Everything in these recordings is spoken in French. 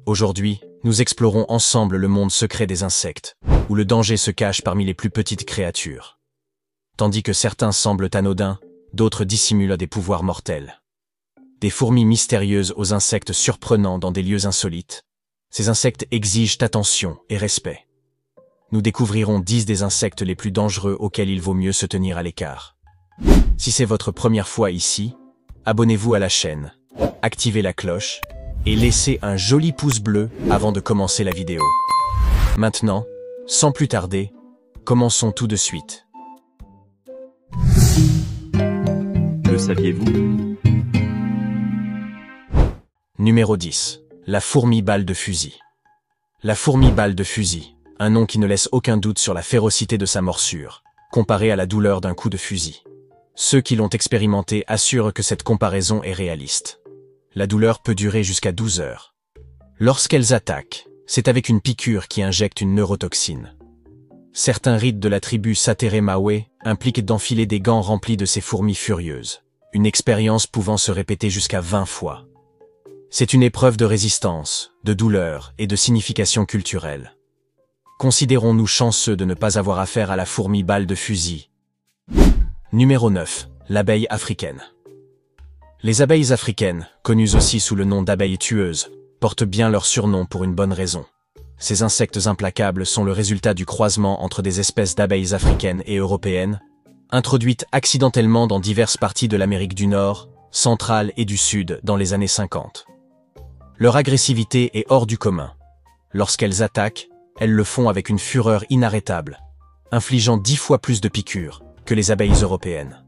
Aujourd'hui, nous explorons ensemble le monde secret des insectes, où le danger se cache parmi les plus petites créatures. Tandis que certains semblent anodins, d'autres dissimulent des pouvoirs mortels. Des fourmis mystérieuses aux insectes surprenants dans des lieux insolites, ces insectes exigent attention et respect. Nous découvrirons 10 des insectes les plus dangereux auxquels il vaut mieux se tenir à l'écart. Si c'est votre première fois ici, abonnez-vous à la chaîne, activez la cloche et laissez un joli pouce bleu avant de commencer la vidéo. Maintenant, sans plus tarder, commençons tout de suite. Le saviez-vous? Numéro 10. La fourmi balle de fusil. La fourmi balle de fusil, un nom qui ne laisse aucun doute sur la férocité de sa morsure, comparée à la douleur d'un coup de fusil. Ceux qui l'ont expérimenté assurent que cette comparaison est réaliste. La douleur peut durer jusqu'à 12 heures. Lorsqu'elles attaquent, c'est avec une piqûre qui injecte une neurotoxine. Certains rites de la tribu Sateremawe impliquent d'enfiler des gants remplis de ces fourmis furieuses, une expérience pouvant se répéter jusqu'à 20 fois. C'est une épreuve de résistance, de douleur et de signification culturelle. Considérons-nous chanceux de ne pas avoir affaire à la fourmi balle de fusil. Numéro 9. L'abeille africaine. Les abeilles africaines, connues aussi sous le nom d'abeilles tueuses, portent bien leur surnom pour une bonne raison. Ces insectes implacables sont le résultat du croisement entre des espèces d'abeilles africaines et européennes, introduites accidentellement dans diverses parties de l'Amérique du Nord, centrale et du Sud dans les années 50. Leur agressivité est hors du commun. Lorsqu'elles attaquent, elles le font avec une fureur inarrêtable, infligeant 10 fois plus de piqûres que les abeilles européennes.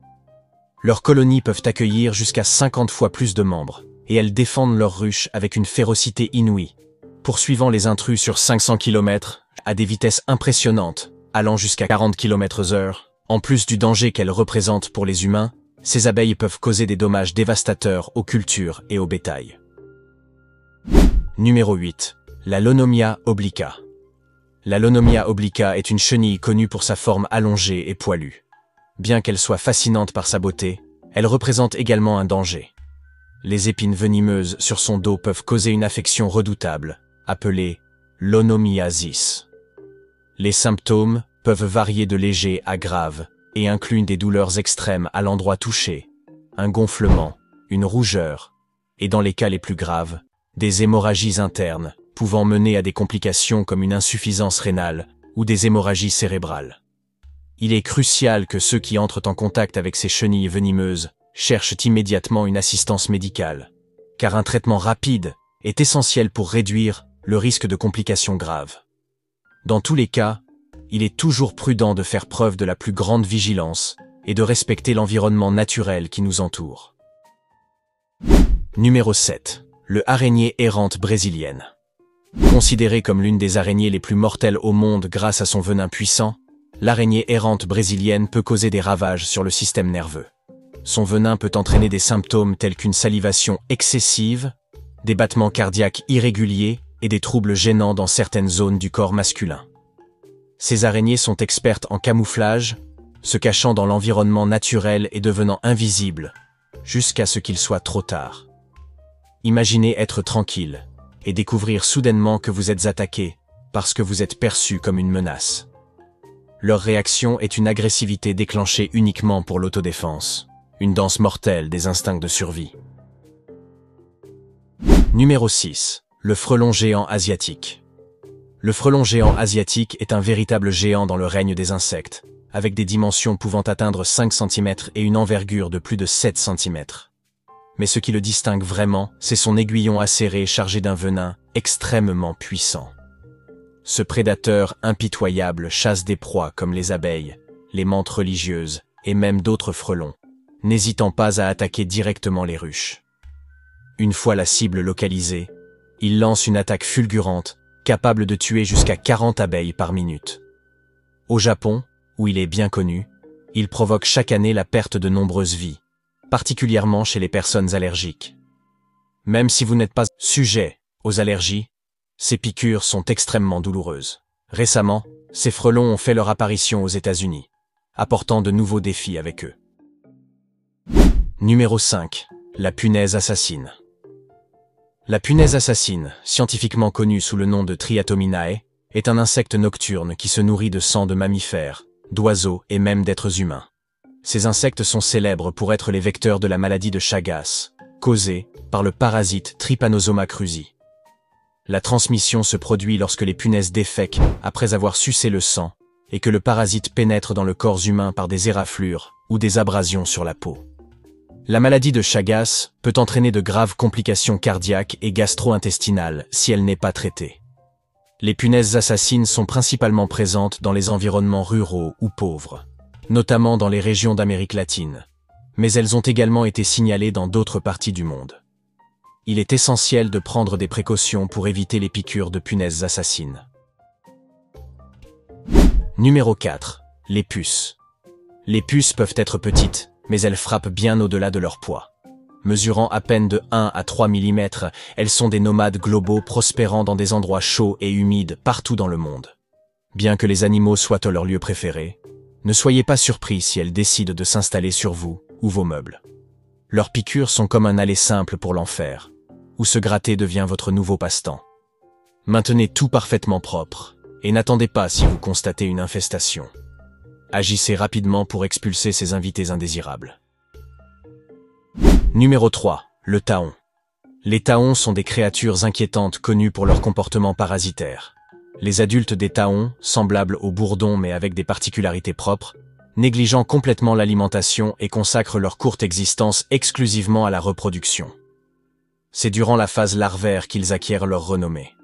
Leurs colonies peuvent accueillir jusqu'à 50 fois plus de membres, et elles défendent leurs ruches avec une férocité inouïe, poursuivant les intrus sur 500 km à des vitesses impressionnantes, allant jusqu'à 40 km/h. En plus du danger qu'elles représentent pour les humains, ces abeilles peuvent causer des dommages dévastateurs aux cultures et au bétail. Numéro 8. La Lonomia obliqua. La Lonomia obliqua est une chenille connue pour sa forme allongée et poilue. Bien qu'elle soit fascinante par sa beauté, elle représente également un danger. Les épines venimeuses sur son dos peuvent causer une affection redoutable, appelée l'onomiasis. Les symptômes peuvent varier de légers à graves et incluent des douleurs extrêmes à l'endroit touché, un gonflement, une rougeur, et dans les cas les plus graves, des hémorragies internes, pouvant mener à des complications comme une insuffisance rénale ou des hémorragies cérébrales. Il est crucial que ceux qui entrent en contact avec ces chenilles venimeuses cherchent immédiatement une assistance médicale, car un traitement rapide est essentiel pour réduire le risque de complications graves. Dans tous les cas, il est toujours prudent de faire preuve de la plus grande vigilance et de respecter l'environnement naturel qui nous entoure. Numéro 7. Le araignée errante brésilienne. Considérée comme l'une des araignées les plus mortelles au monde grâce à son venin puissant, l'araignée errante brésilienne peut causer des ravages sur le système nerveux. Son venin peut entraîner des symptômes tels qu'une salivation excessive, des battements cardiaques irréguliers et des troubles gênants dans certaines zones du corps masculin. Ces araignées sont expertes en camouflage, se cachant dans l'environnement naturel et devenant invisibles, jusqu'à ce qu'il soit trop tard. Imaginez être tranquille et découvrir soudainement que vous êtes attaqué parce que vous êtes perçu comme une menace. Leur réaction est une agressivité déclenchée uniquement pour l'autodéfense, une danse mortelle des instincts de survie. Numéro 6. Le frelon géant asiatique. Le frelon géant asiatique est un véritable géant dans le règne des insectes, avec des dimensions pouvant atteindre 5 cm et une envergure de plus de 7 cm. Mais ce qui le distingue vraiment, c'est son aiguillon acéré chargé d'un venin extrêmement puissant. Ce prédateur impitoyable chasse des proies comme les abeilles, les menthes religieuses et même d'autres frelons, n'hésitant pas à attaquer directement les ruches. Une fois la cible localisée, il lance une attaque fulgurante, capable de tuer jusqu'à 40 abeilles par minute. Au Japon, où il est bien connu, il provoque chaque année la perte de nombreuses vies, particulièrement chez les personnes allergiques. Même si vous n'êtes pas sujet aux allergies, ces piqûres sont extrêmement douloureuses. Récemment, ces frelons ont fait leur apparition aux États-Unis, apportant de nouveaux défis avec eux. Numéro 5. La punaise assassine. La punaise assassine, scientifiquement connue sous le nom de Triatominae, est un insecte nocturne qui se nourrit de sang de mammifères, d'oiseaux et même d'êtres humains. Ces insectes sont célèbres pour être les vecteurs de la maladie de Chagas, causée par le parasite Trypanosoma cruzi. La transmission se produit lorsque les punaises défèquent après avoir sucé le sang et que le parasite pénètre dans le corps humain par des éraflures ou des abrasions sur la peau. La maladie de Chagas peut entraîner de graves complications cardiaques et gastro-intestinales si elle n'est pas traitée. Les punaises assassines sont principalement présentes dans les environnements ruraux ou pauvres, notamment dans les régions d'Amérique latine, mais elles ont également été signalées dans d'autres parties du monde. Il est essentiel de prendre des précautions pour éviter les piqûres de punaises assassines. Numéro 4. Les puces. Les puces peuvent être petites, mais elles frappent bien au-delà de leur poids. Mesurant à peine de 1 à 3 mm, elles sont des nomades globaux prospérant dans des endroits chauds et humides partout dans le monde. Bien que les animaux soient leur lieu préféré, ne soyez pas surpris si elles décident de s'installer sur vous ou vos meubles. Leurs piqûres sont comme un aller simple pour l'enfer, où se gratter devient votre nouveau passe-temps. Maintenez tout parfaitement propre, et n'attendez pas si vous constatez une infestation. Agissez rapidement pour expulser ces invités indésirables. Numéro 3. Le taon. Les taons sont des créatures inquiétantes connues pour leur comportement parasitaire. Les adultes des taons, semblables aux bourdons mais avec des particularités propres, négligeant complètement l'alimentation et consacrent leur courte existence exclusivement à la reproduction. C'est durant la phase larvaire qu'ils acquièrent leur renommée.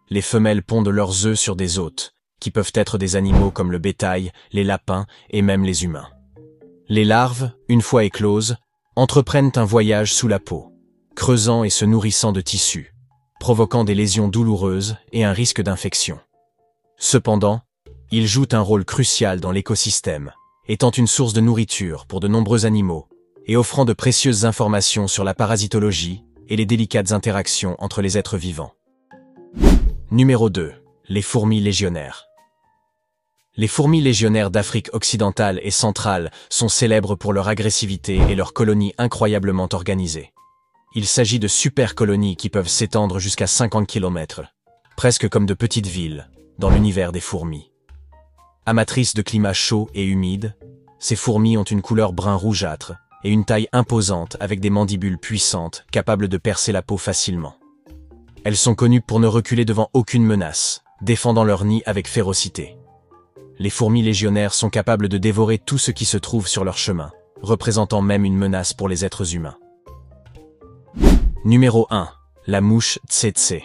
Les femelles pondent leurs œufs sur des hôtes, qui peuvent être des animaux comme le bétail, les lapins et même les humains. Les larves, une fois écloses, entreprennent un voyage sous la peau, creusant et se nourrissant de tissus, provoquant des lésions douloureuses et un risque d'infection. Cependant, ils jouent un rôle crucial dans l'écosystème, étant une source de nourriture pour de nombreux animaux et offrant de précieuses informations sur la parasitologie et les délicates interactions entre les êtres vivants. Numéro 2. Les fourmis légionnaires. Les fourmis légionnaires d'Afrique occidentale et centrale sont célèbres pour leur agressivité et leurs colonies incroyablement organisées. Il s'agit de super colonies qui peuvent s'étendre jusqu'à 50 km, presque comme de petites villes, dans l'univers des fourmis. Amatrices de climats chauds et humides, ces fourmis ont une couleur brun rougeâtre et une taille imposante avec des mandibules puissantes capables de percer la peau facilement. Elles sont connues pour ne reculer devant aucune menace, défendant leur nid avec férocité. Les fourmis légionnaires sont capables de dévorer tout ce qui se trouve sur leur chemin, représentant même une menace pour les êtres humains. Numéro 1. La mouche tsetse.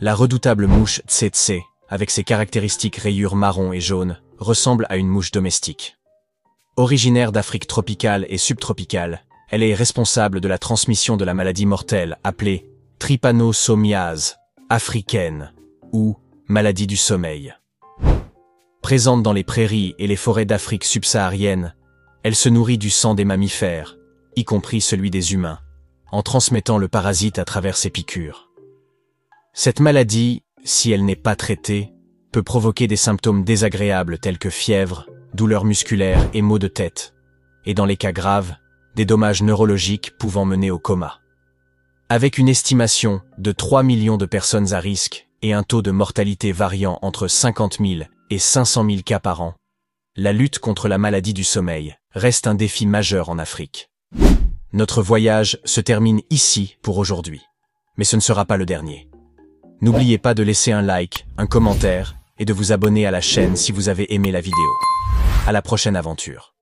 La redoutable mouche tsetse, avec ses caractéristiques rayures marron et jaune, ressemble à une mouche domestique. Originaire d'Afrique tropicale et subtropicale, elle est responsable de la transmission de la maladie mortelle appelée trypanosomiase africaine ou maladie du sommeil. Présente dans les prairies et les forêts d'Afrique subsaharienne, elle se nourrit du sang des mammifères, y compris celui des humains, en transmettant le parasite à travers ses piqûres. Cette maladie, si elle n'est pas traitée, peut provoquer des symptômes désagréables tels que fièvre, douleurs musculaires et maux de tête, et dans les cas graves, des dommages neurologiques pouvant mener au coma. Avec une estimation de 3 millions de personnes à risque et un taux de mortalité variant entre 50 000 et 500 000 cas par an, la lutte contre la maladie du sommeil reste un défi majeur en Afrique. Notre voyage se termine ici pour aujourd'hui, mais ce ne sera pas le dernier. N'oubliez pas de laisser un like, un commentaire et de vous abonner à la chaîne si vous avez aimé la vidéo. À la prochaine aventure.